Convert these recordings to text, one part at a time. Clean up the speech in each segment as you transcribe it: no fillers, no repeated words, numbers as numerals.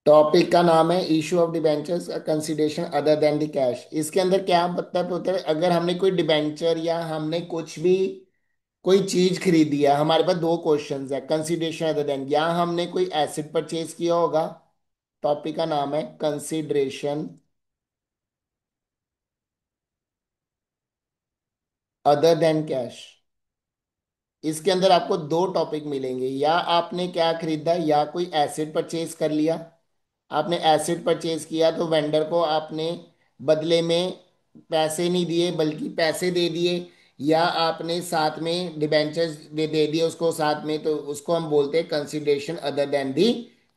Topic का नाम है issue of debentures consideration other than the cash. इसके अंदर क्या मतलब होता है, अगर हमने कोई डिबेंचर या हमने कुछ भी कोई चीज खरीदी है, हमारे पास दो क्वेश्चंस है, कंसिडरेशन अदर देन, या हमने कोई एसेट परचेज किया होगा। टॉपिक का नाम है कंसिडरेशन अदर देन कैश। इसके अंदर आपको दो टॉपिक मिलेंगे, या आपने क्या खरीदा, या कोई एसेट परचेज कर लिया। आपने एसिड परचेज किया तो वेंडर को आपने बदले में पैसे नहीं दिए बल्कि पैसे दे दिए, या आपने साथ में डिबेंचर्स दे दिए उसको साथ में, तो उसको हम बोलते हैं कंसिडरेशन अदर देन दी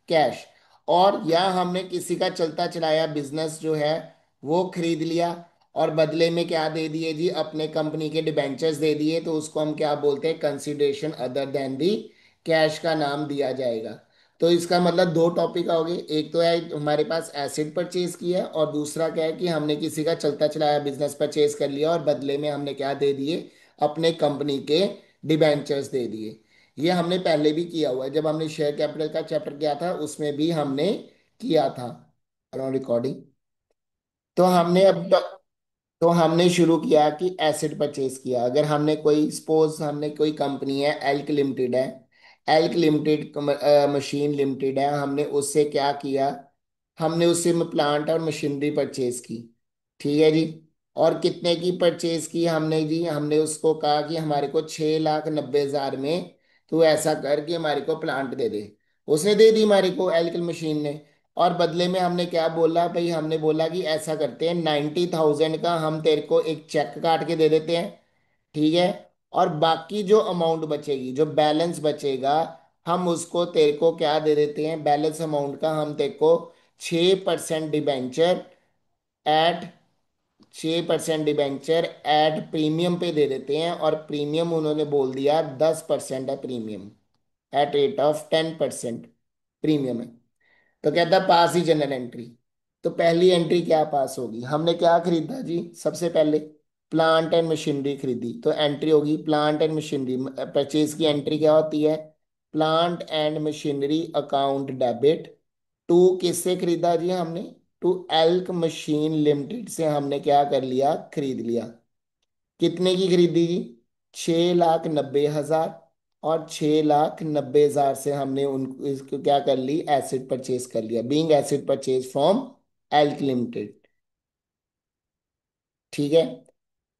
कैश। और या हमने किसी का चलता चलाया बिजनेस जो है वो खरीद लिया और बदले में क्या दे दिए जी, अपने कंपनी के डिबेंचर्स दे दिए, तो उसको हम क्या बोलते हैं, कंसिडरेशन अदर देन दी कैश का नाम दिया जाएगा। तो इसका मतलब दो टॉपिक हो गए, एक तो है हमारे पास एसिड परचेज किया और दूसरा क्या है कि हमने किसी का चलता चलाया बिजनेस परचेज कर लिया और बदले में हमने क्या दे दिए, अपने कंपनी के डिबेंचर्स दे दिए। ये हमने पहले भी किया हुआ है, जब हमने शेयर कैपिटल का चैप्टर किया था उसमें भी हमने किया था रिकॉर्डिंग। तो हमने अब तो हमने शुरू किया कि एसिड परचेज किया। अगर हमने कोई सपोज हमने कोई कंपनी है एल्क लिमिटेड है, एल्क लिमिटेड मशीन लिमिटेड है, हमने उससे क्या किया, हमने उससे प्लांट और मशीनरी परचेज की। ठीक है जी। और कितने की परचेज की हमने जी, हमने उसको कहा कि हमारे को 6,90,000 में तू ऐसा कर कि हमारे को प्लांट दे दे। उसने दे दी हमारे को एल्क मशीन ने। और बदले में हमने क्या बोला भाई, हमने बोला कि ऐसा करते हैं 90,000 का हम तेरे को एक चेक काट के दे देते हैं। ठीक है। और बाकी जो अमाउंट बचेगी, जो बैलेंस बचेगा, हम उसको तेरे को क्या दे देते हैं, बैलेंस अमाउंट का हम तेरे को 6% डिबेंचर एट 6% डिबेंचर प्रीमियम पे दे देते हैं। और प्रीमियम उन्होंने बोल दिया 10% है premium, at rate of 10% premium है। तो कहता पास ही जनरल एंट्री। तो पहली एंट्री क्या पास होगी, हमने क्या खरीदा जी, सबसे पहले प्लांट एंड मशीनरी खरीदी, तो एंट्री होगी प्लांट एंड मशीनरी। परचेज की एंट्री क्या होती है, plant and machinery account debit to, किससे खरीदा जी हमने, टू एल्क मशीन लिमिटेड से हमने क्या कर लिया, खरीद लिया। कितने की खरीदी जी, 6,90,000। और 6,90,000 से हमने उनको इसको क्या कर ली, एसिड परचेज कर लिया, being acid purchase from elk limited. ठीक है।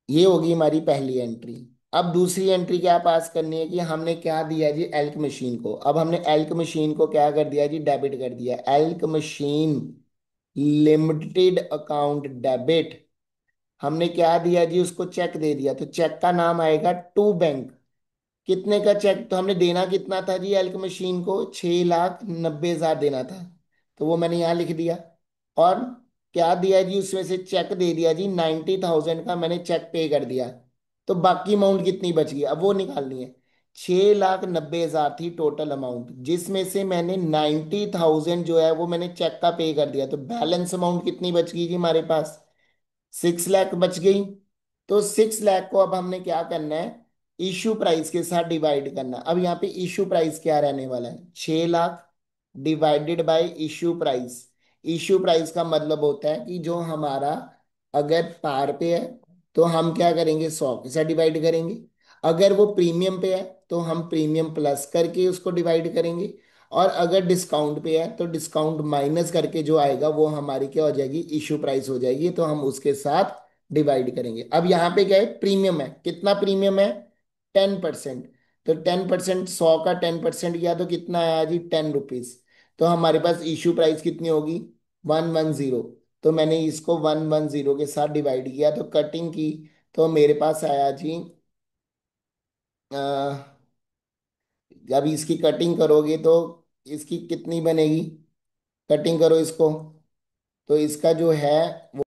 ये होगी हमारी पहली एंट्री। अब दूसरी एंट्री क्या पास करनी है कि हमने क्या दिया जी एल्क मशीन को, अब हमने एल्क मशीन को क्या कर दिया जी, डेबिट कर दिया, elk machine limited account debit. हमने क्या दिया जी, उसको चेक दे दिया, तो चेक का नाम आएगा टू बैंक। कितने का चेक, तो हमने देना कितना था जी एल्क मशीन को, 6,90,000 देना था, तो वो मैंने यहाँ लिख दिया। और क्या दिया जी, उसमें से चेक दे दिया जी 90,000 का, मैंने चेक पे कर दिया। तो बाकी अमाउंट कितनी बच गई, अब वो निकालनी है। 6,90,000 थी टोटल अमाउंट, जिसमें से मैंने 90,000 जो है वो मैंने चेक का पे कर दिया, तो बैलेंस अमाउंट कितनी बच गई जी हमारे पास, 6 लाख बच गई। तो 6 लाख को अब हमने क्या करना है, इशू प्राइस के साथ डिवाइड करना। अब यहाँ पे इशू प्राइस क्या रहने वाला है, 6 lakh divided by issue price. Issue price का मतलब होता है कि जो हमारा अगर पार पे है तो हम क्या करेंगे, 100 के साथ डिवाइड करेंगे। अगर वो प्रीमियम पे है तो हम प्रीमियम प्लस करके उसको डिवाइड करेंगे। और अगर डिस्काउंट पे है तो डिस्काउंट माइनस करके जो आएगा वो हमारी क्या हो जाएगी, इशू प्राइस हो जाएगी, तो हम उसके साथ डिवाइड करेंगे। अब यहाँ पे क्या है, प्रीमियम है, कितना प्रीमियम है, 10%। तो 10%, 100 का 10% किया तो कितना आया जी, ₹10। तो हमारे पास इशू प्राइस कितनी होगी, 110। तो मैंने इसको 110 के साथ डिवाइड किया तो कटिंग की, तो मेरे पास आया जी, जब इसकी कटिंग करोगे तो इसकी कितनी बनेगी, कटिंग करो इसको, तो इसका जो है